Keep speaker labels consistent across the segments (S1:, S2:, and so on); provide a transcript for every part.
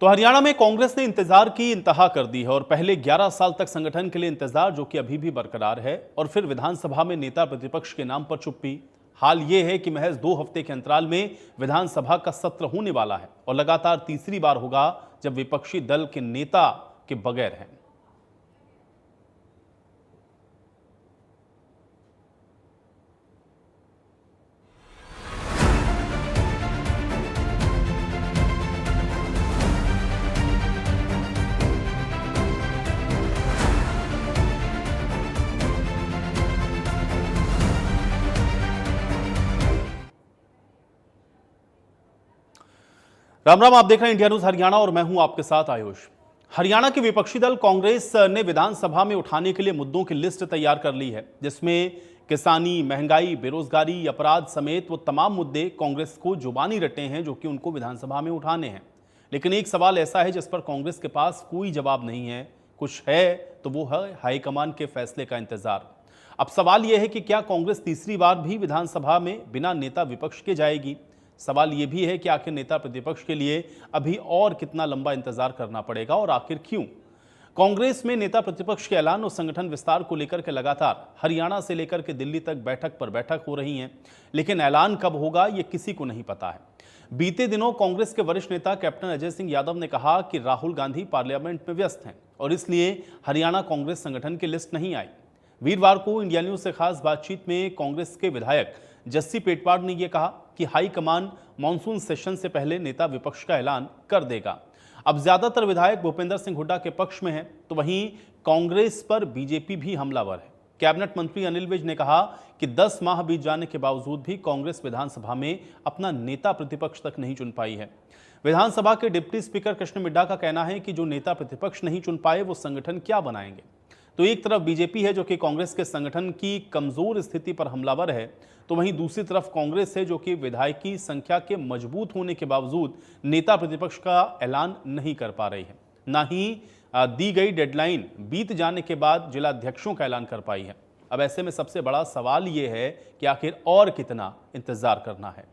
S1: तो हरियाणा में कांग्रेस ने इंतजार की इंतहा कर दी है और पहले 11 साल तक संगठन के लिए इंतजार जो कि अभी भी बरकरार है, और फिर विधानसभा में नेता प्रतिपक्ष के नाम पर चुप्पी। हाल ये है कि महज 2 हफ्ते के अंतराल में विधानसभा का सत्र होने वाला है और लगातार तीसरी बार होगा जब विपक्षी दल के नेता के बगैर हैं। राम राम, आप देख रहे हैं इंडिया न्यूज हरियाणा और मैं हूं आपके साथ आयुष। हरियाणा के विपक्षी दल कांग्रेस ने विधानसभा में उठाने के लिए मुद्दों की लिस्ट तैयार कर ली है, जिसमें किसानी, महंगाई, बेरोजगारी, अपराध समेत वो तमाम मुद्दे कांग्रेस को जुबानी रटे हैं जो कि उनको विधानसभा में उठाने हैं। लेकिन एक सवाल ऐसा है जिस पर कांग्रेस के पास कोई जवाब नहीं है। कुछ है तो वो है हाईकमान के फैसले का इंतजार। अब सवाल यह है कि क्या कांग्रेस तीसरी बार भी विधानसभा में बिना नेता विपक्ष के जाएगी। सवाल यह भी है कि आखिर नेता प्रतिपक्ष के लिए अभी और कितना लंबा इंतजार करना पड़ेगा और आखिर क्यों। कांग्रेस में नेता प्रतिपक्ष के ऐलान और संगठन विस्तार को लेकर के लगातार हरियाणा से लेकर के दिल्ली तक बैठक पर बैठक हो रही है, लेकिन ऐलान कब होगा ये किसी को नहीं पता है। बीते दिनों कांग्रेस के वरिष्ठ नेता कैप्टन अजय सिंह यादव ने कहा कि राहुल गांधी पार्लियामेंट में व्यस्त हैं और इसलिए हरियाणा कांग्रेस संगठन की लिस्ट नहीं आई। वीरवार को इंडिया न्यूज से खास बातचीत में कांग्रेस के विधायक जस्सी पेटवाड ने यह कहा कि हाईकमान मॉनसून सेशन से पहले नेता विपक्ष का ऐलान कर देगा। अब ज्यादातर विधायक भूपेंद्र सिंह हुड्डा के पक्ष में हैं, तो वहीं कांग्रेस पर बीजेपी भी हमलावर है। कैबिनेट मंत्री अनिल विज ने कहा कि 10 माह बीत जाने के बावजूद भी कांग्रेस विधानसभा में अपना नेता प्रतिपक्ष तक नहीं चुन पाई है। विधानसभा के डिप्टी स्पीकर कृष्ण मिड्डा का कहना है कि जो नेता प्रतिपक्ष नहीं चुन पाए वो संगठन क्या बनाएंगे। तो एक तरफ बीजेपी है जो कि कांग्रेस के संगठन की कमजोर स्थिति पर हमलावर है, तो वहीं दूसरी तरफ कांग्रेस है जो कि विधायकी संख्या के मजबूत होने के बावजूद नेता प्रतिपक्ष का ऐलान नहीं कर पा रही है, ना ही दी गई डेडलाइन बीत जाने के बाद जिलाध्यक्षों का ऐलान कर पाई है। अब ऐसे में सबसे बड़ा सवाल यह है कि आखिर और कितना इंतजार करना है।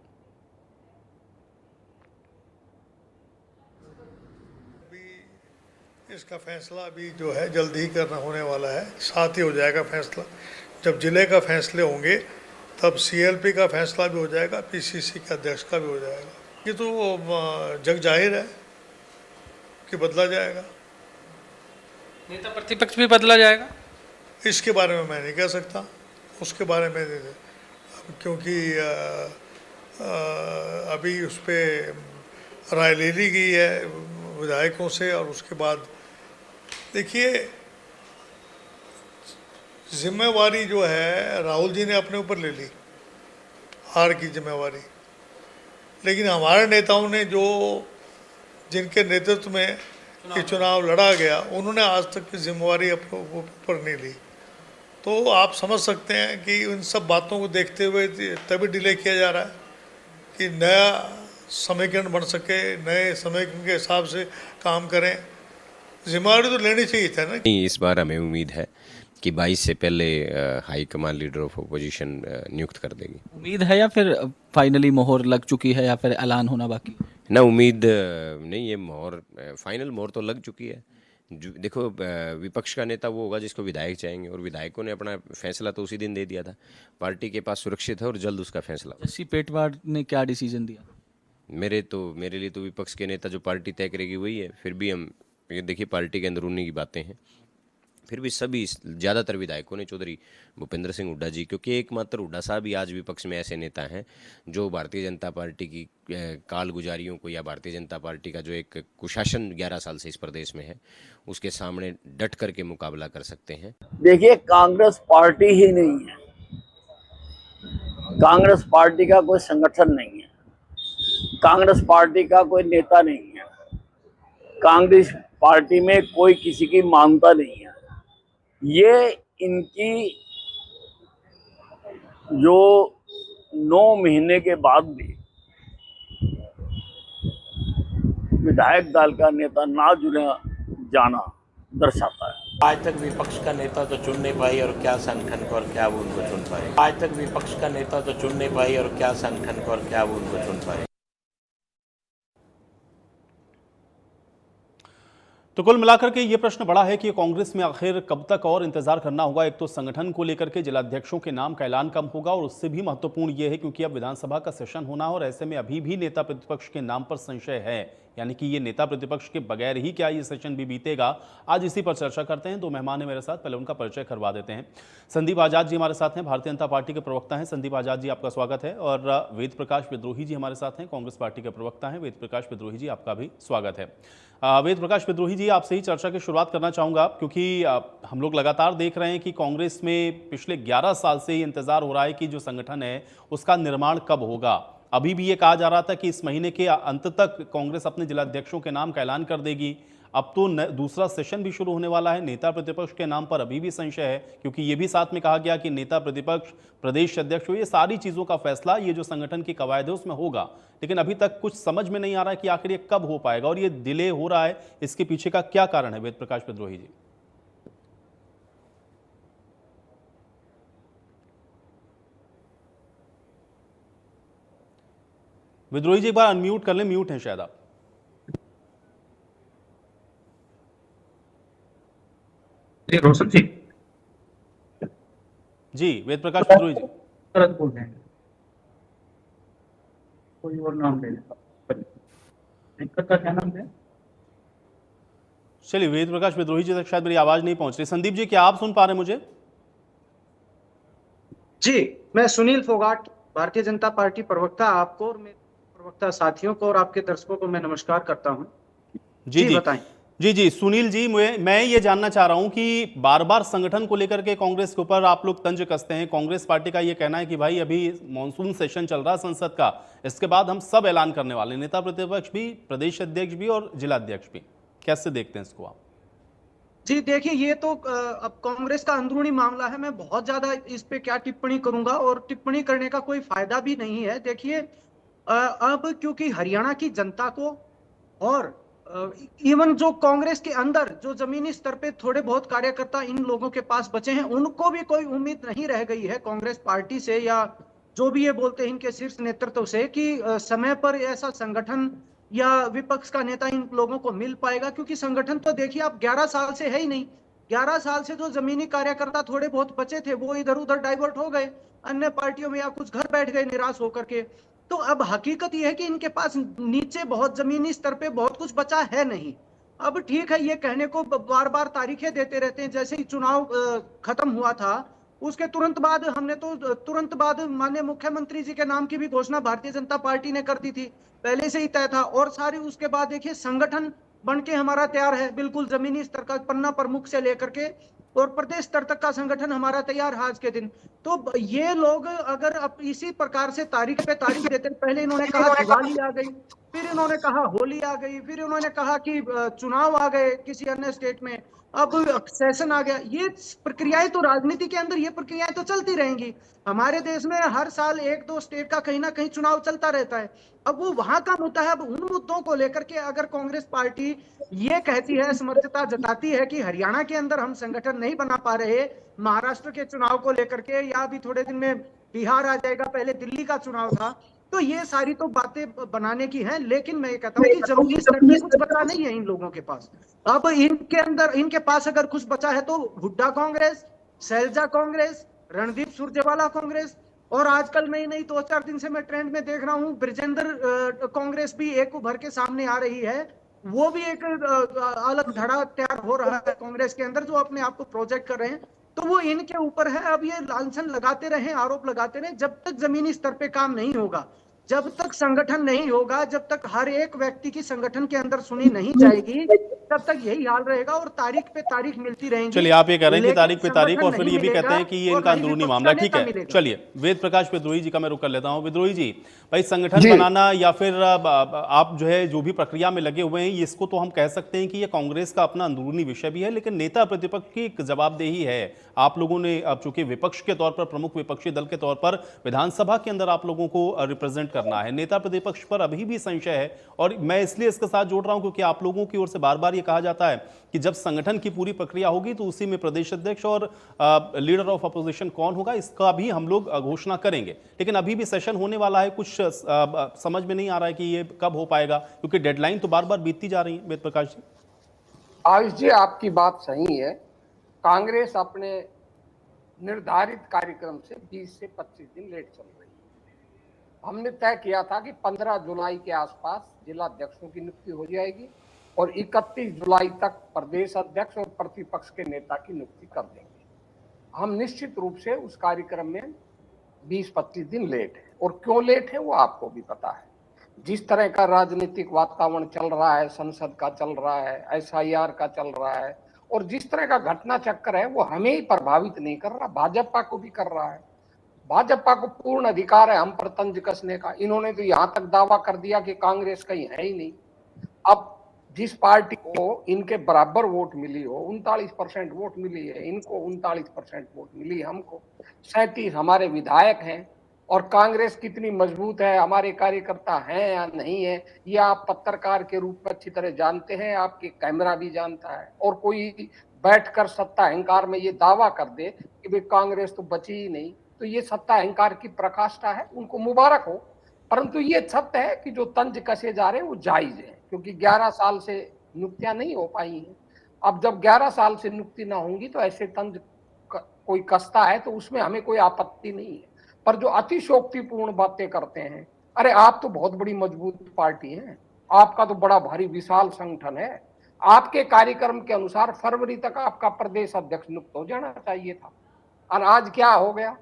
S2: इसका फैसला अभी जो है जल्दी ही करना होने वाला है, साथ ही हो जाएगा फैसला। जब जिले का फैसले होंगे तब सीएलपी का फैसला भी हो जाएगा, पीसीसी के अध्यक्ष का भी हो जाएगा। ये तो जग जाहिर है कि बदला जाएगा।
S3: नेता प्रतिपक्ष भी बदला जाएगा,
S2: इसके बारे में मैं नहीं कह सकता, उसके बारे में क्योंकि अभी उस पर राय ले ली गई है विधायकों से। और उसके बाद देखिए, जिम्मेवारी जो है राहुल जी ने अपने ऊपर ले ली, हार की जिम्मेवारी। लेकिन हमारे नेताओं ने जो जिनके नेतृत्व में ये चुनाव लड़ा गया, उन्होंने आज तक की जिम्मेवारी अपने ऊपर नहीं ली। तो आप समझ सकते हैं कि उन सब बातों को देखते हुए तभी डिले किया जा रहा है कि नया समीकरण बन सके, नए समीकरण के हिसाब से काम करें। जिम्मेवारी तो लेनी चाहिए था ना।
S4: नहीं, इस बार हमें उम्मीद है कि 22 से पहले high command leader of opposition नियुक्त कर देगी।
S3: उम्मीद है या फिर फाइनली मोहर लग चुकी है या फिर ऐलान होना बाकी?
S4: ना, उम्मीद नहीं, ये मोहर फाइनल मोहर तो लग चुकी है। देखो, विपक्ष का नेता वो होगा जिसको विधायक चाहेंगे, और विधायकों ने अपना फैसला तो उसी दिन दे दिया था। पार्टी के पास सुरक्षित है और जल्द उसका फैसला।
S3: जस्सी पेटवाड ने क्या डिसीजन दिया?
S4: मेरे लिए तो विपक्ष के नेता जो पार्टी तय करेगी वही है। फिर भी हम ये देखिए, पार्टी के अंदरूनी की बातें हैं। फिर भी सभी ज़्यादातर विधायकों ने, चौधरी भूपेंद्र सिंह हुड्डा जी, क्योंकि एकमात्र हुड्डा साहब ही आज विपक्ष में ऐसे नेता हैं जो भारतीय जनता पार्टी की काल गुजारियों को, या भारतीय जनता पार्टी का जो एक कुशासन 11 साल से इस प्रदेश में है, उसके सामने डट करके मुकाबला कर सकते हैं।
S5: देखिए, कांग्रेस पार्टी ही नहीं है, कांग्रेस पार्टी का कोई संगठन नहीं है, कांग्रेस पार्टी का कोई नेता नहीं है, कांग्रेस पार्टी में कोई किसी की मानता नहीं है। ये इनकी जो 9 महीने के बाद भी विधायक दल का नेता ना जुड़ा जाना दर्शाता है।
S6: आज तक विपक्ष का नेता तो चुन नहीं पाई और क्या संगठन को और क्या वो उनको चुन पाए। आज तक विपक्ष का नेता तो चुन नहीं पाई और क्या संगठन को और क्या वो उनको चुन पाए।
S1: तो कुल मिलाकर के ये प्रश्न बड़ा है कि कांग्रेस में आखिर कब तक और इंतजार करना होगा। एक तो संगठन को लेकर के जिलाध्यक्षों के नाम का ऐलान कब होगा, और उससे भी महत्वपूर्ण ये है क्योंकि अब विधानसभा का सेशन होना है और ऐसे में अभी भी नेता प्रतिपक्ष के नाम पर संशय है, यानी कि ये नेता प्रतिपक्ष के बगैर ही क्या ये सेशन भी बीतेगा। आज इसी पर चर्चा करते हैं। दो मेहमान हैं मेरे साथ, पहले उनका परिचय करवा देते हैं। संदीप आजाद जी हमारे साथ हैं, भारतीय जनता पार्टी के प्रवक्ता हैं। संदीप आजाद जी आपका स्वागत है। और वेद प्रकाश विद्रोही जी हमारे साथ हैं, कांग्रेस पार्टी के प्रवक्ता हैं। वेद प्रकाश विद्रोही जी आपका भी स्वागत है। वेद प्रकाश विद्रोही जी, आपसे ही चर्चा की शुरुआत करना चाहूंगा क्योंकि हम लोग लगातार देख रहे हैं कि कांग्रेस में पिछले 11 साल से ही इंतजार हो रहा है कि जो संगठन है उसका निर्माण कब होगा। अभी भी ये कहा जा रहा था कि इस महीने के अंत तक कांग्रेस अपने जिलाध्यक्षों के नाम का ऐलान कर देगी। अब तो दूसरा सेशन भी शुरू होने वाला है, नेता प्रतिपक्ष के नाम पर अभी भी संशय है क्योंकि ये भी साथ में कहा गया कि नेता प्रतिपक्ष, प्रदेश अध्यक्ष, ये सारी चीज़ों का फैसला ये जो संगठन की कवायद है उसमें होगा। लेकिन अभी तक कुछ समझ में नहीं आ रहा है कि आखिर ये कब हो पाएगा और ये डिले हो रहा है, इसके पीछे का क्या कारण है। वेद प्रकाश विद्रोही जी। विद्रोही जी एक बार अनम्यूट कर लें, म्यूट हैं शायद आप।
S7: रोशन जी
S1: जी, वेद प्रकाश विद्रोही जी
S7: गलत बोल रहे हैं, कोई और नाम ले दिक्कत का क्या नाम है।
S1: चलिए, वेद प्रकाश विद्रोही जी तक शायद मेरी आवाज नहीं पहुंच रही। संदीप जी, क्या आप सुन पा रहे हैं मुझे?
S8: जी, मैं सुनील फोगाट, भारतीय जनता पार्टी प्रवक्ता, आपको और मेरे प्रवक्ता साथियों को और आपके दर्शकों को मैं नमस्कार करता हूं।
S1: जी
S8: बताएं।
S1: जी सुनील जी, मैं ये जानना चाह रहा हूं कि बार बार संगठन को लेकर के कांग्रेस के ऊपर आप लोग तंज कसते हैं। कांग्रेस पार्टी का ये कहना है कि भाई अभी मॉनसून सेशन चल रहा है संसद का, इसके बाद हम सब ऐलान करने वाले, नेता प्रतिपक्ष भी, प्रदेश अध्यक्ष भी और जिलाध्यक्ष भी। कैसे देखते हैं इसको आप?
S8: जी देखिए, ये तो अब कांग्रेस का अंदरूनी मामला है, मैं बहुत ज्यादा इस पे क्या टिप्पणी करूंगा और टिप्पणी करने का कोई फायदा भी नहीं है। देखिए, अब क्योंकि हरियाणा की जनता को और इवन जो कांग्रेस के अंदर जो जमीनी स्तर पे थोड़े बहुत कार्यकर्ता इन लोगों के पास बचे हैं, उनको भी कोई उम्मीद नहीं रह गई है कांग्रेस पार्टी से या जो भी ये बोलते हैं इनके शीर्ष नेतृत्व से कि समय पर ऐसा संगठन या विपक्ष का नेता इन लोगों को मिल पाएगा। क्योंकि संगठन तो देखिए आप 11 साल से है ही नहीं। 11 साल से जो जमीनी कार्यकर्ता थोड़े बहुत बचे थे वो इधर उधर डाइवर्ट हो गए अन्य पार्टियों में या कुछ घर बैठ गए निराश होकर के। तो अब हकीकत यह है कि इनके पास नीचे बहुत जमीनी स्तर पे बहुत कुछ बचा है नहीं। अब ठीक है, ये कहने को बार बार तारीखें देते रहते हैं। जैसे ही चुनाव खत्म हुआ था उसके तुरंत बाद हमने तो तुरंत बाद माननीय मुख्यमंत्री जी के नाम की भी घोषणा भारतीय जनता पार्टी ने कर दी थी, पहले से ही तय था। और सारी उसके बाद देखिए संगठन बन के हमारा तैयार है, बिल्कुल जमीनी स्तर का पन्ना प्रमुख से लेकर के और प्रदेश स्तर तक का संगठन हमारा तैयार है आज के दिन। तो ये लोग अगर अब इसी प्रकार से तारीख पे तारीख देते, पहले इन्होंने कहा दिवाली आ गई, फिर इन्होंने कहा होली आ गई, फिर इन्होंने कहा कि चुनाव आ गए किसी अन्य स्टेट में, अब सेशन आ गया। ये प्रक्रियाएं तो राजनीति के अंदर ये प्रक्रियाएं तो चलती रहेंगी। हमारे देश में हर साल 1-2 स्टेट का कहीं ना कहीं चुनाव चलता रहता है। अब वो वहां का मुद्दा है। अब उन मुद्दों को लेकर के अगर कांग्रेस पार्टी ये कहती है, समर्थता जताती है कि हरियाणा के अंदर हम संगठन नहीं बना पा रहे, महाराष्ट्र के चुनाव को लेकर के या अभी थोड़े दिन में बिहार आ जाएगा, पहले दिल्ली का चुनाव था, तो ये सारी तो बातें बनाने की हैं। लेकिन मैं ये कहता हूँ कि जमीनी स्तर पे कुछ बचा नहीं है इन लोगों के पास। अब इनके अंदर इनके पास अगर कुछ बचा है तो हुड्डा कांग्रेस, शैलजा कांग्रेस, रणदीप सुरजेवाला कांग्रेस, और आजकल नई 2-4 दिन से मैं ट्रेंड में देख रहा हूँ ब्रिजेंद्र कांग्रेस भी एक उभर के सामने आ रही है। वो भी एक अलग धड़ा तैयार हो रहा है कांग्रेस के अंदर, जो अपने आप को प्रोजेक्ट कर रहे हैं। तो वो इनके ऊपर है। अब ये लांछन लगाते रहे, आरोप लगाते रहे, जब तक जमीनी स्तर पे काम नहीं होगा, जब तक संगठन नहीं होगा, जब तक हर एक व्यक्ति की संगठन के अंदर सुनी नहीं जाएगी, तब तक यही हाल रहेगा और तारीख पे तारीख मिलती रहेंगी।
S1: चलिए, आप ये कह रहे हैं कि तारीख पे तारीख, और फिर ये भी कहते हैं कि ये इनका अंदरूनी मामला। ठीक है, चलिए वेद प्रकाश विद्रोही जी का मैं रुक कर लेता हूं। विद्रोही जी, भाई संगठन बनाना या फिर आप जो है जो भी प्रक्रिया में लगे हुए हैं, इसको तो हम कह सकते हैं कि ये कांग्रेस का अपना अंदरूनी विषय भी है, लेकिन नेता प्रतिपक्ष की एक जवाबदेही है। आप लोगों ने अब चूंकि विपक्ष के तौर पर, प्रमुख विपक्षी दल के तौर पर विधानसभा के अंदर आप लोगों को रिप्रेजेंट करना है। नेता प्रतिपक्ष पर अभी भी संशय है, और मैं इसलिए इसके साथ जोड़ रहा हूं क्योंकि आप लोगों की ओर से बार बार ये कहा जाता है कि जब संगठन की पूरी प्रक्रिया होगी तो उसी में प्रदेश अध्यक्ष और लीडर ऑफ अपोजिशन कौन होगा इसका भी हम लोग घोषणा करेंगे। लेकिन अभी भी सेशन होने वाला है, कुछ समझ में नहीं आ रहा है कि ये कब हो पाएगा, क्योंकि डेडलाइन तो बार बार बीतती जा रही है। वेद प्रकाश जी,
S9: आयुष जी, आपकी बात सही है। कांग्रेस अपने निर्धारित कार्यक्रम से 20 से 25 दिन लेट चल रही है। हमने तय किया था कि 15 जुलाई के आसपास जिला अध्यक्षों की नियुक्ति हो जाएगी और 31 जुलाई तक प्रदेश अध्यक्ष और प्रतिपक्ष के नेता की नियुक्ति कर देंगे। हम निश्चित रूप से उस कार्यक्रम में 20-25 दिन लेट है। और क्यों लेट है वो आपको भी पता है। जिस तरह का राजनीतिक वातावरण चल रहा है, संसद का चल रहा है, SIR का चल रहा है, और जिस तरह का घटना चक्र है वो हमें ही प्रभावित नहीं कर रहा, भाजपा को भी कर रहा है। भाजपा को पूर्ण अधिकार है हम पर तंज कसने का। इन्होंने तो यहां तक दावा कर दिया कि कांग्रेस कहीं है ही नहीं। अब जिस पार्टी को इनके बराबर वोट मिली हो, 39% वोट मिली है इनको, 39% वोट मिली हमको, 37 हमारे विधायक हैं, और कांग्रेस कितनी मजबूत है, हमारे कार्यकर्ता हैं या नहीं है, ये आप पत्रकार के रूप में अच्छी तरह जानते हैं, आपके कैमरा भी जानता है। और कोई बैठकर सत्ता अहंकार में ये दावा कर दे कि भाई कांग्रेस तो बची ही नहीं, तो ये सत्ता अहंकार की प्रकाष्ठा है, उनको मुबारक हो। परंतु ये सत्य है कि जो तंज कसे जा रहे हैं वो जायज है, क्योंकि 11 साल से नियुक्तियां नहीं हो पाई हैं। अब जब 11 साल से नियुक्ति ना होंगी तो ऐसे तंज कोई कसता है तो उसमें हमें कोई आपत्ति नहीं है। पर जो अतिशोक्तिपूर्ण बातें करते हैं, अरे आप तो बहुत बड़ी मजबूत पार्टी है, आपका तो बड़ा भारी विशाल संगठन है, आपके कार्यक्रम के अनुसार फरवरी तक आपका प्रदेश अध्यक्ष नियुक्त हो जाना चाहिए था। और आज क्या हो गया,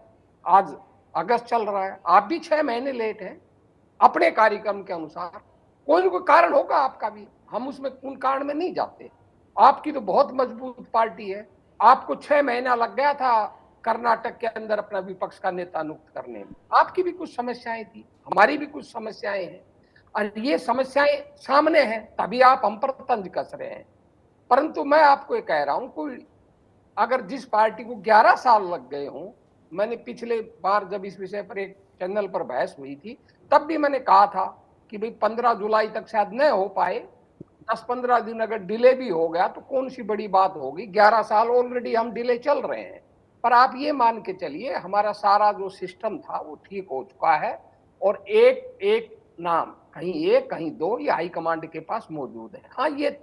S9: आज अगस्त चल रहा है, आप भी 6 महीने लेट हैं अपने कार्यक्रम के अनुसार। कोई ना कोई कारण होगा आपका भी, हम उसमें उन कारण में नहीं जाते। आपकी तो बहुत मजबूत पार्टी है, आपको 6 महीना लग गया था कर्नाटक के अंदर अपना विपक्ष का नेता नियुक्त करने में। आपकी भी कुछ समस्याएं थी, हमारी भी कुछ समस्याएं हैं, और ये समस्याएं सामने हैं, तभी आप हम पर तंज कस रहे हैं। परंतु मैं आपको ये कह रहा हूं, कोई अगर जिस पार्टी को 11 साल लग गए हों, मैंने पिछले बार जब इस विषय पर एक चैनल पर बहस हुई थी तब भी मैंने कहा था कि भाई 15 जुलाई तक शायद न हो पाए, 10-15 दिन अगर डिले भी हो गया तो कौन सी बड़ी बात होगी, 11 साल ऑलरेडी हम डिले चल रहे हैं। पर आप ये मान के चलिए हमारा सारा जो सिस्टम था वो ठीक हो चुका है, और एक एक नाम कहीं 1 कहीं 2 ये हाईकमांड के पास मौजूद है। हाँ, ये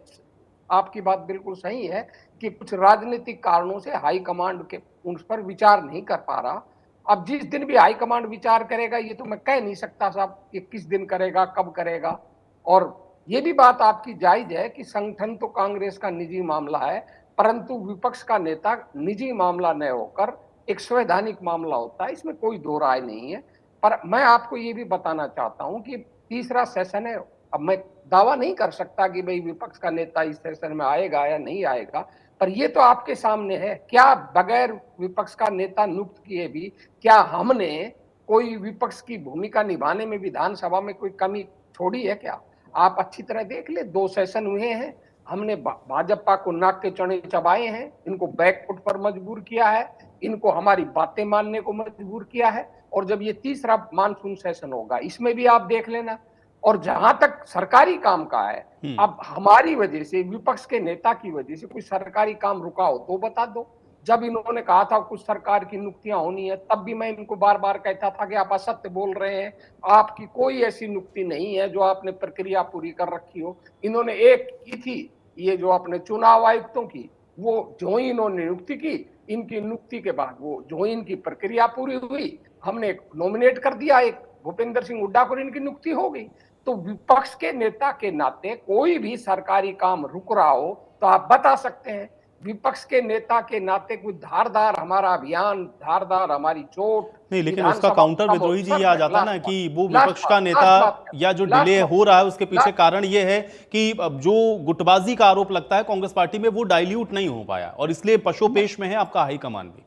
S9: आपकी बात बिल्कुल सही है कि कुछ राजनीतिक कारणों से हाईकमांड के उस पर विचार नहीं कर पा रहा। अब जिस दिन भी हाईकमांड विचार करेगा ये तो मैं कह नहीं सकता साहब कि किस दिन करेगा, कब करेगा। और ये भी बात आपकी जायज है कि संगठन तो कांग्रेस का निजी मामला है, परंतु विपक्ष का नेता निजी मामला न होकर एक संवैधानिक मामला होता है, इसमें कोई दो राय नहीं है। पर मैं आपको ये भी बताना चाहता हूं कि तीसरा सेशन है। अब मैं दावा नहीं कर सकता कि भाई विपक्ष का नेता इस सेशन में आएगा या नहीं आएगा, पर ये तो आपके सामने है। क्या बगैर विपक्ष का नेता नियुक्त किए भी क्या हमने कोई विपक्ष की भूमिका निभाने में विधानसभा में कोई कमी छोड़ी है क्या? आप अच्छी तरह देख ले, 2 सेशन हुए हैं, हमने भाजपा को नाक के चने चबाए हैं, इनको बैकफुट पर मजबूर किया है, इनको हमारी बातें मानने को मजबूर किया है। और जब ये तीसरा मानसून सेशन होगा इसमें भी आप देख लेना। और जहां तक सरकारी काम का है, अब हमारी वजह से, विपक्ष के नेता की वजह से कोई सरकारी काम रुका हो तो बता दो। जब इन्होंने कहा था कुछ सरकार की नियुक्तियां होनी है, तब भी मैं इनको बार बार कहता था कि आप असत्य बोल रहे हैं, आपकी कोई ऐसी नियुक्ति नहीं है जो आपने प्रक्रिया पूरी कर रखी हो। इन्होंने एक की थी, ये जो अपने चुनाव आयुक्तों की, वो जो ही इन्होंने नियुक्ति की, इनकी नियुक्ति के बाद वो जो ही इनकी प्रक्रिया पूरी हुई, हमने नॉमिनेट कर दिया एक भूपेंद्र सिंह हुड्डा को, इनकी नियुक्ति हो गई। तो विपक्ष के नेता के नाते कोई भी सरकारी काम रुक रहा हो तो आप बता सकते हैं। विपक्ष के नेता के नाते कोई धारदार हमारा अभियान, धारदार हमारी चोट
S1: नहीं, लेकिन उसका काउंटर विद्रोही जी ये आ जाता ना कि वो विपक्ष का नेता या जो डिले हो रहा है उसके पीछे कारण ये है कि जो गुटबाजी का आरोप लगता है कांग्रेस पार्टी में वो डाइल्यूट नहीं हो पाया, और इसलिए पशोपेश में है आपका हाईकमान भी।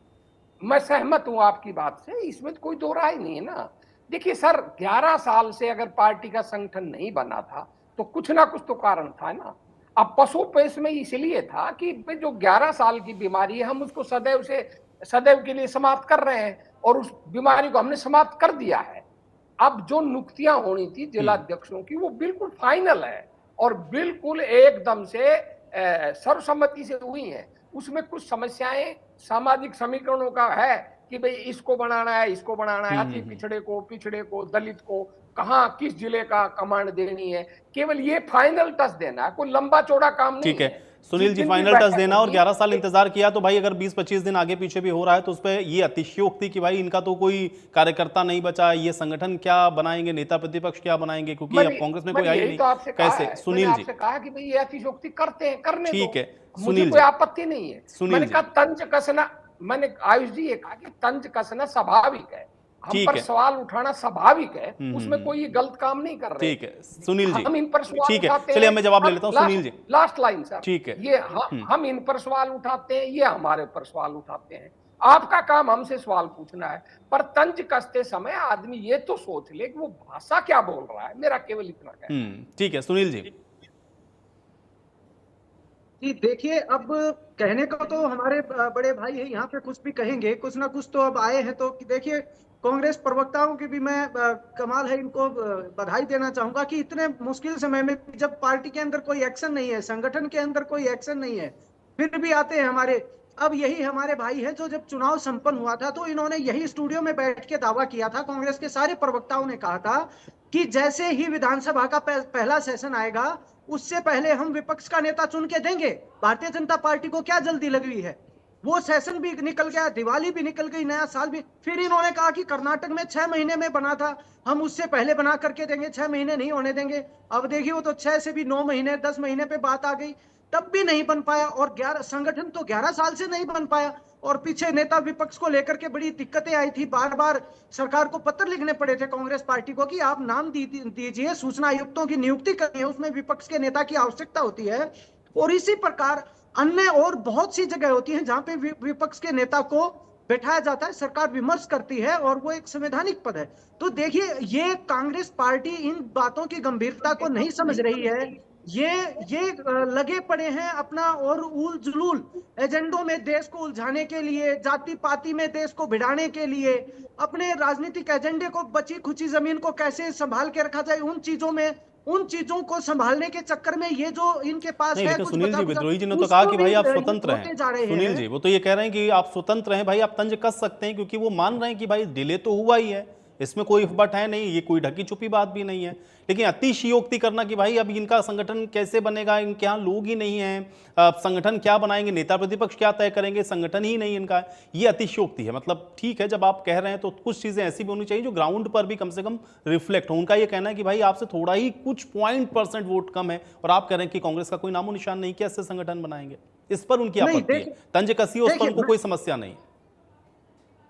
S9: मैं सहमत हूं आपकी बात से, इसमें तो कोई दो राय नहीं है ना। देखिए सर, 11 साल से अगर पार्टी का संगठन नहीं बना था तो कुछ ना कुछ तो कारण था ना। अब पशुपेश में इसलिए था कि जो 11 साल की बीमारी है हम उसको सदैव के लिए समाप्त कर रहे हैं, और उस बीमारी को हमने समाप्त कर दिया है। अब जो नियुक्तियां होनी थी जिला अध्यक्षों की वो बिल्कुल फाइनल है और बिल्कुल एकदम से सर्वसम्मति से हुई है। उसमें कुछ समस्याएं सामाजिक समीकरणों का है कि भाई इसको बनाना है, इसको बनाना है, अति पिछड़े को, दलित को, कहां किस जिले का कमांड देनी है, केवल ये फाइनल टच देना है, कोई लंबा चौड़ा काम नहीं।
S1: ठीक है, सुनील जी,
S9: जिस दिन की
S1: फाइनल टच
S9: बैठक
S1: देना, और
S9: होगी,
S1: 11 साल इंतजार किया तो भाई अगर 20-25 दिन आगे पीछे भी हो रहा है तो उस पर ये अतिशयोक्ति कि भाई इनका तो कोई कार्यकर्ता नहीं बचा, ये संगठन क्या बनाएंगे, नेता प्रतिपक्ष क्या बनाएंगे, क्योंकि अब कांग्रेस में कोई आई
S9: यही
S1: नहीं।
S9: तो आपसे कहा
S1: कैसे?
S9: है,
S1: सुनील
S9: मैंने
S1: जी,
S9: आपसे कहा कि भाई ये अतिशयोक्ति करते हैं, करने दो,
S1: ठीक है
S9: मुझे
S1: सुनील
S9: कोई
S1: जी,
S9: आपत्ति नहीं है।
S1: सुनील
S9: मैंने
S1: जी,
S9: कहा तंज कसना, मैंने आयुष जी ये कहा कि तंज कसना स्वाभाविक है, हम
S1: ठीक
S9: पर
S1: है।
S9: सवाल उठाना स्वाभाविक है, उसमें
S1: हम्म,
S9: कोई ये गलत काम नहीं कर रहे।
S1: ठीक है सुनील जी,
S9: हम इन पर सवाल
S1: ठीक है,
S9: उठाते
S1: चलिए
S9: हैं।
S1: मैं जवाब ले
S9: अब
S1: लेता हूँ Sunil ji.
S9: Last line sir,
S1: ठीक है।
S9: ये हम इन पर सवाल उठाते हैं, ये हमारे ऊपर सवाल उठाते हैं। आपका काम हमसे सवाल पूछना है, पर तंज कसते समय आदमी ये तो सोच ले कि वो भाषा क्या बोल रहा है। मेरा केवल इतना कहना है।
S1: ठीक है सुनील जी।
S8: कि देखिए, अब कहने को तो हमारे बड़े भाई है, यहाँ पे कुछ भी कहेंगे, कुछ ना कुछ तो अब आए हैं। तो देखिए, कांग्रेस प्रवक्ताओं की भी मैं कमाल है, इनको बधाई देना चाहूंगा कि इतने मुश्किल समय में जब पार्टी के अंदर कोई एक्शन नहीं है, संगठन के अंदर कोई एक्शन नहीं है, फिर भी आते हैं हमारे। अब यही हमारे भाई है जो जब चुनाव संपन्न हुआ था तो इन्होंने यही स्टूडियो में बैठ के दावा किया था, कांग्रेस के सारे प्रवक्ताओं ने कहा था कि जैसे ही विधानसभा का पहला सेशन आएगा उससे पहले हम विपक्ष का नेता चुन के देंगे। भारतीय जनता पार्टी को क्या जल्दी लगी है? वो सेशन भी निकल गया, दिवाली भी निकल गई, नया साल भी। फिर इन्होंने कहा कि कर्नाटक में 6 महीने में बना था, हम उससे पहले बना करके देंगे, 6 महीने नहीं होने देंगे। अब देखिए, वो तो 6 से भी 9 महीने 10 महीने पे बात आ गई, तब भी नहीं बन पाया। और 11 संगठन तो 11 साल से नहीं बन पाया। और पीछे नेता विपक्ष को लेकर के बड़ी दिक्कतें आई थी, बार बार सरकार को पत्र लिखने पड़े थे कांग्रेस पार्टी को कि आप नाम दीजिए, सूचना आयुक्तों की नियुक्ति करनी है, उसमें विपक्ष के नेता की आवश्यकता होती है। और इसी प्रकार अन्य और बहुत सी जगह होती हैं जहां पे विपक्ष के नेता को बैठाया जाता है, सरकार विमर्श करती है और वो एक संवैधानिक पद है। तो देखिए, ये कांग्रेस पार्टी इन बातों की गंभीरता को नहीं समझ रही है। ये लगे पड़े हैं अपना और उल जुलूल एजेंडों में देश को उलझाने के लिए, जाति पाति में देश को भिड़ाने के लिए, अपने राजनीतिक एजेंडे को, बची खुची जमीन को कैसे संभाल के रखा जाए, उन चीजों को संभालने के चक्कर में ये जो इनके पास
S1: नहीं,
S8: है
S1: लेकिन
S8: कुछ
S1: सुनील जी,
S8: बचा
S1: विद्रोही जी ने तो
S8: उसको
S1: कहा कि भाई
S8: भी
S1: आप स्वतंत्र
S8: होते जा रहे
S1: हैं। सुनील
S8: हैं।
S1: जी, वो तो ये कह रहे हैं कि आप स्वतंत्र हैं भाई, आप तंज कस सकते हैं, क्योंकि वो मान रहे हैं कि भाई डिले तो हुआ ही है, इसमें कोई बट है नहीं, ये कोई ढकी छुपी बात भी नहीं है। लेकिन अतिशयोक्ति करना कि भाई अब इनका संगठन कैसे बनेगा, इनके यहाँ लोग ही नहीं हैं, संगठन क्या बनाएंगे, नेता प्रतिपक्ष क्या तय करेंगे, संगठन ही नहीं इनका, ये अतिशयोक्ति है। मतलब ठीक है, जब आप कह रहे हैं तो कुछ चीजें ऐसी भी होनी चाहिए जो ग्राउंड पर भी कम से कम रिफ्लेक्ट हो। उनका ये कहना है कि भाई आपसे थोड़ा ही कुछ % वोट कम है और आप कह रहे हैं कि कांग्रेस का कोई नामो निशान नहीं, कैसे संगठन बनाएंगे, इस पर उनकी आपत्ति है। तंज कसी, उस पर उनको कोई समस्या नहीं।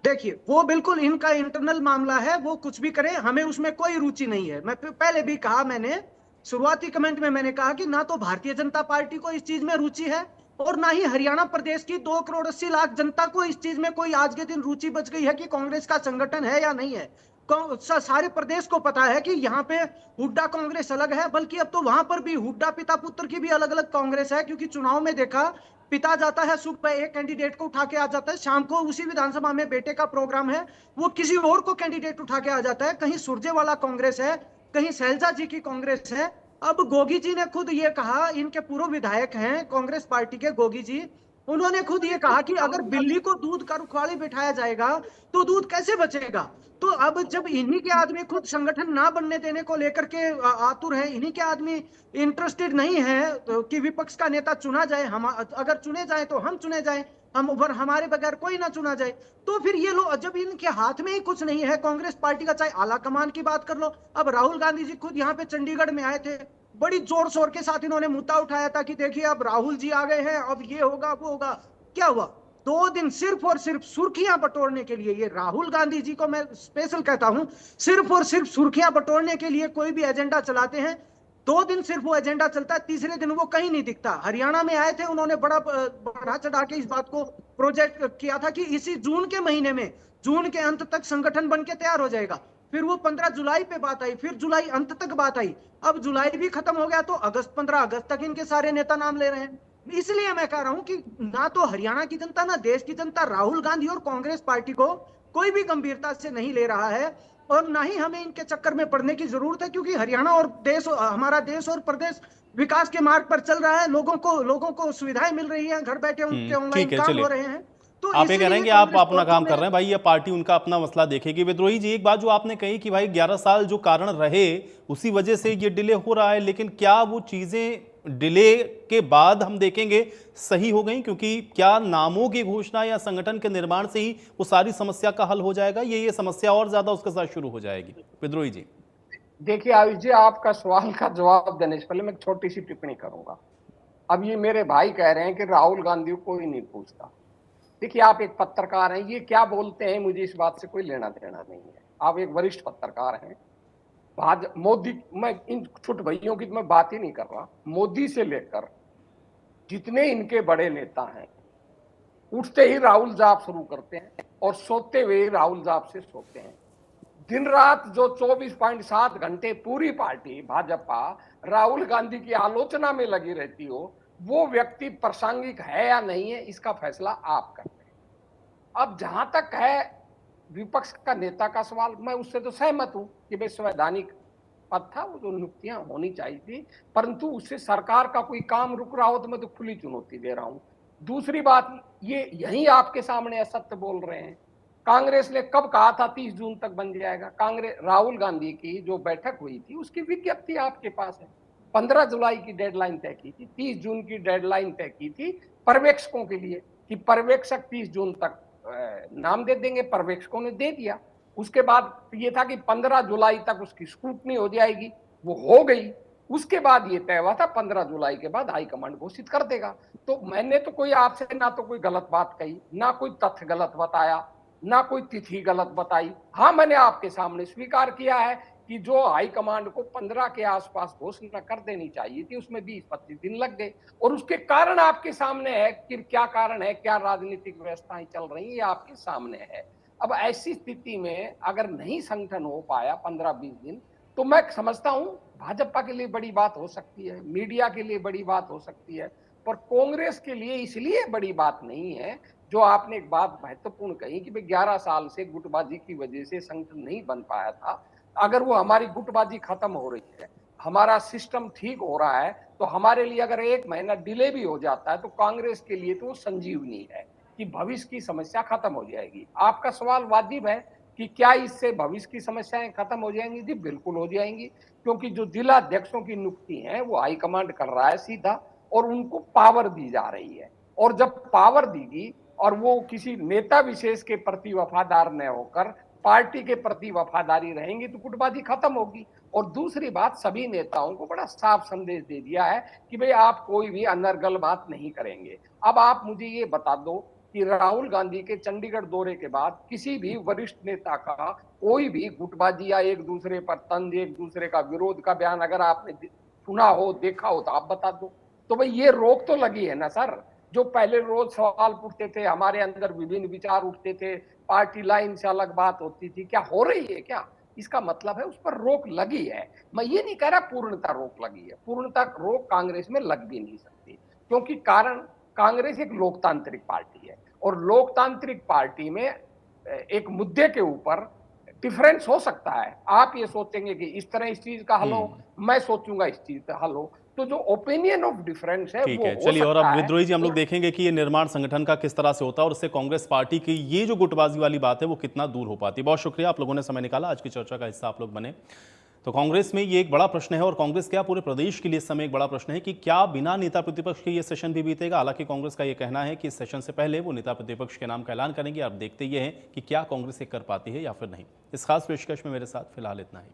S8: देखिए, वो बिल्कुल इनका इंटरनल मामला है, वो कुछ भी करें, हमें उसमें कोई रुचि नहीं है। मैं पहले भी कहा, मैंने शुरुआती कमेंट में मैंने कहा कि ना तो भारतीय जनता पार्टी को इस चीज में रुचि है और ना ही हरियाणा प्रदेश की 2 करोड़ 80 लाख जनता को इस चीज में कोई आज के दिन रुचि बच गई है कि कांग्रेस का संगठन है या नहीं है। सारे प्रदेश को पता है कि यहाँ पे हुड्डा कांग्रेस अलग है, बल्कि अब तो वहां पर भी हुड्डा पिता पुत्र की भी अलग अलग कांग्रेस है। क्योंकि चुनाव में देखा, पिता जाता है सुबह एक कैंडिडेट को उठा के आ जाता है, शाम को उसी विधानसभा में बेटे का प्रोग्राम है, वो किसी और को कैंडिडेट उठा के आ जाता है। कहीं सुरजेवाला कांग्रेस है, कहीं शैलजा जी की कांग्रेस है। अब गोगी जी ने खुद ये कहा, इनके पूर्व विधायक हैं कांग्रेस पार्टी के गोगी जी, उन्होंने खुद ये कहा कि अगर बिल्ली को दूध का रुखवाली बिठाया जाएगा तो दूध कैसे बचेगा। तो अब जब इन्हीं के आदमी खुद संगठन ना बनने देने को लेकर के आतुर हैं, इन्हीं के आदमी इंटरेस्टेड नहीं है कि विपक्ष का नेता चुना जाए, हम अगर चुने जाए तो हम चुने जाए, हमारे बगैर कोई ना चुना जाए, तो फिर ये लोग, जब इनके हाथ में ही कुछ नहीं है कांग्रेस पार्टी का, चाहे आला कमान की बात कर लो। अब राहुल गांधी जी खुद यहाँ पे चंडीगढ़ में आए थे, बड़ी जोर शोर के साथ इन्होंने मुद्दा उठाया था कि देखिए अब राहुल जी आ गए हैं, अब ये होगा वो होगा। क्या हुआ? 2 दिन सिर्फ और सिर्फ सुर्खियां बटोरने के लिए, ये राहुल गांधी जी को मैं स्पेशल कहता हूं, सिर्फ और सिर्फ सुर्खियां बटोरने के लिए कोई भी एजेंडा चलाते हैं। 2 दिन सिर्फ वो एजेंडा चलता है, तीसरे दिन वो कहीं नहीं दिखता। हरियाणा में आए थे, उन्होंने बड़ा बढ़ा चढ़ा के इस बात को प्रोजेक्ट किया था कि इसी जून के महीने में, जून के अंत तक संगठन बन के तैयार हो जाएगा। फिर वो 15 जुलाई पे बात आई, फिर जुलाई अंत तक बात आई, अब जुलाई भी खत्म हो गया तो 15 अगस्त तक इनके सारे नेता नाम ले रहे हैं। इसलिए मैं कह रहा हूं कि ना तो हरियाणा की जनता, ना देश की जनता राहुल गांधी और कांग्रेस पार्टी को कोई भी गंभीरता से नहीं ले रहा है, और ना ही हमें इनके चक्कर में पड़ने की जरूरत है, क्योंकि हरियाणा और देश, हमारा देश और प्रदेश विकास के मार्ग पर चल रहा है। लोगों को सुविधाएं मिल रही है, घर बैठे उनके ऑनलाइन काम हो रहे हैं। तो
S1: आप ये कह रहे हैं कि आप अपना काम कर रहे हैं, भाई ये पार्टी उनका अपना मसला देखेगी। विद्रोही जी, एक बात जो आपने कही कि भाई 11 साल जो कारण रहे उसी वजह से ये डिले हो रहा है, लेकिन क्या वो चीजें डिले के बाद हम देखेंगे सही हो गई, क्योंकि क्या नामों की घोषणा या संगठन के निर्माण से ही वो सारी समस्या का हल हो जाएगा, ये समस्या और ज्यादा उसके साथ शुरू हो जाएगी? विद्रोही जी,
S9: देखिए आयुष जी, आपका सवाल का जवाब देने से पहले मैं एक छोटी सी टिप्पणी करूंगा। अब ये मेरे भाई कह रहे हैं कि राहुल गांधी को कोई नहीं पूछता। देखिए, आप एक पत्रकार हैं, ये क्या बोलते हैं मुझे इस बात से कोई लेना देना नहीं है। आप एक वरिष्ठ पत्रकार हैं। मोदी, मैं इन छोटे भाइयों की तो मैं बात ही नहीं कर रहा। मोदी से लेकर जितने इनके बड़े नेता हैं, उठते ही राहुल जाप शुरू करते हैं और सोते हुए ही राहुल जाप से सोते हैं। दिन रात जो 24.7 घंटे पूरी पार्टी भाजपा राहुल गांधी की आलोचना में लगी रहती हो, वो व्यक्ति प्रासंगिक है या नहीं है, इसका फैसला आप करते हैं। अब जहां तक है विपक्ष का नेता का सवाल, मैं उससे तो सहमत हूं कि भाई संवैधानिक पद था, वो जो नियुक्तियां होनी चाहिए थी, परंतु उससे सरकार का कोई काम रुक रहा हो तो मैं तो खुली चुनौती दे रहा हूं। दूसरी बात, ये यही आपके सामने असत्य बोल रहे हैं। कांग्रेस ने कब कहा था 30 जून तक बन जाएगा? कांग्रेस, राहुल गांधी की जो बैठक हुई थी उसकी विज्ञप्ति आपके पास है। 15 जुलाई की डेडलाइन तय की थी, 30 जून की डेडलाइन तय की थी पर्यवेक्षकों के लिए कि पर्यवेक्षक 30 जून तक नाम दे देंगे। पर्यवेक्षकों ने दे दिया। उसके बाद ये था कि 15 जुलाई तक उसकी स्क्रूटनी हो जाएगी, वो हो गई। उसके बाद ये तय हुआ था 15 जुलाई के बाद हाईकमांड घोषित कर देगा। तो मैंने तो कोई आपसे ना तो कोई गलत बात कही, ना कोई तथ्य गलत बताया, ना कोई तिथि गलत बताई। हाँ, मैंने आपके सामने स्वीकार किया है कि जो हाईकमांड को 15 के आसपास घोषणा कर देनी चाहिए थी, उसमें 20-25 दिन लग गए। और उसके कारण आपके सामने है कि क्या कारण है, क्या राजनीतिक व्यवस्थाएं चल रही है, आपके सामने है। अब ऐसी स्थिति में अगर नहीं संगठन हो पाया 15-20 दिन, तो मैं समझता हूं भाजपा के लिए बड़ी बात हो सकती है, मीडिया के लिए बड़ी बात हो सकती है, पर कांग्रेस के लिए इसलिए बड़ी बात नहीं है। जो आपने एक बात महत्वपूर्ण कही कि भाई 11 साल से गुटबाजी की वजह से संगठन नहीं बन पाया था। अगर वो हमारी गुटबाजी खत्म हो रही है, हमारा सिस्टम ठीक हो रहा है, तो हमारे लिए अगर 1 महीना डिले भी हो जाता है तो कांग्रेस के लिए तो संजीवनी है कि भविष्य की समस्या खत्म हो जाएगी। आपका सवाल वाजिब है कि क्या इससे भविष्य की समस्याएं खत्म हो जाएंगी? जी बिल्कुल हो जाएंगी, क्योंकि जो जिला अध्यक्षों की नियुक्ति है वो हाईकमांड कर रहा है सीधा, और उनको पावर दी जा रही है। और जब पावर दीगी और वो किसी नेता विशेष के प्रति वफादार न होकर पार्टी के प्रति वफादारी रहेंगी तो गुटबाजी खत्म होगी। और दूसरी बात, सभी नेताओं को बड़ा साफ संदेश दे दिया है कि भाई आप कोई भी अनर्गल बात नहीं करेंगे। अब आप मुझे ये बता दो कि राहुल गांधी के चंडीगढ़ दौरे के बाद किसी भी वरिष्ठ नेता का कोई भी गुटबाजी या एक दूसरे पर तंज, एक दूसरे का विरोध का बयान अगर आपने सुना हो, देखा हो, तो आप बता दो। तो भाई ये रोक तो लगी है ना सर। जो पहले रोज सवाल पूछते थे, हमारे अंदर विभिन्न विचार उठते थे, पार्टी लाइन से अलग बात होती थी, क्या हो रही है? क्या इसका मतलब है उस पर रोक लगी है? मैं ये नहीं कह रहा पूर्णतः रोक लगी है। पूर्णतः रोक कांग्रेस में लग भी नहीं सकती, क्योंकि कारण कांग्रेस एक लोकतांत्रिक पार्टी है और लोकतांत्रिक पार्टी में एक मुद्दे के ऊपर डिफरेंस हो सकता है। आप ये सोचेंगे कि इस तरह इस चीज का हल हो, मैं सोचूंगा इस चीज का हल हो, तो जो ओपिनियन ऑफ डिफरेंस है
S1: ठीक
S9: वो
S1: है।
S9: हो
S1: चलिए, और
S9: सकता
S1: अब
S9: है।
S1: विद्रोही जी, हम लोग देखेंगे कि ये निर्माण संगठन का किस तरह से होता है और इससे कांग्रेस पार्टी की ये जो गुटबाजी वाली बात है वो कितना दूर हो पाती है। बहुत शुक्रिया, आप लोगों ने समय निकाला, आज की चर्चा का हिस्सा आप लोग बने। तो कांग्रेस में ये एक बड़ा प्रश्न है, और कांग्रेस क्या पूरे प्रदेश के लिए इस समय एक बड़ा प्रश्न है कि क्या बिना नेता प्रतिपक्ष के ये सेशन भी बीतेगा। हालांकि कांग्रेस का ये कहना है कि इस सेशन से पहले वो नेता प्रतिपक्ष के नाम का ऐलान करेंगे। अब देखते ये हैं कि क्या कांग्रेस ये कर पाती है या फिर नहीं। इस खास पेशकश में मेरे साथ फिलहाल इतना ही।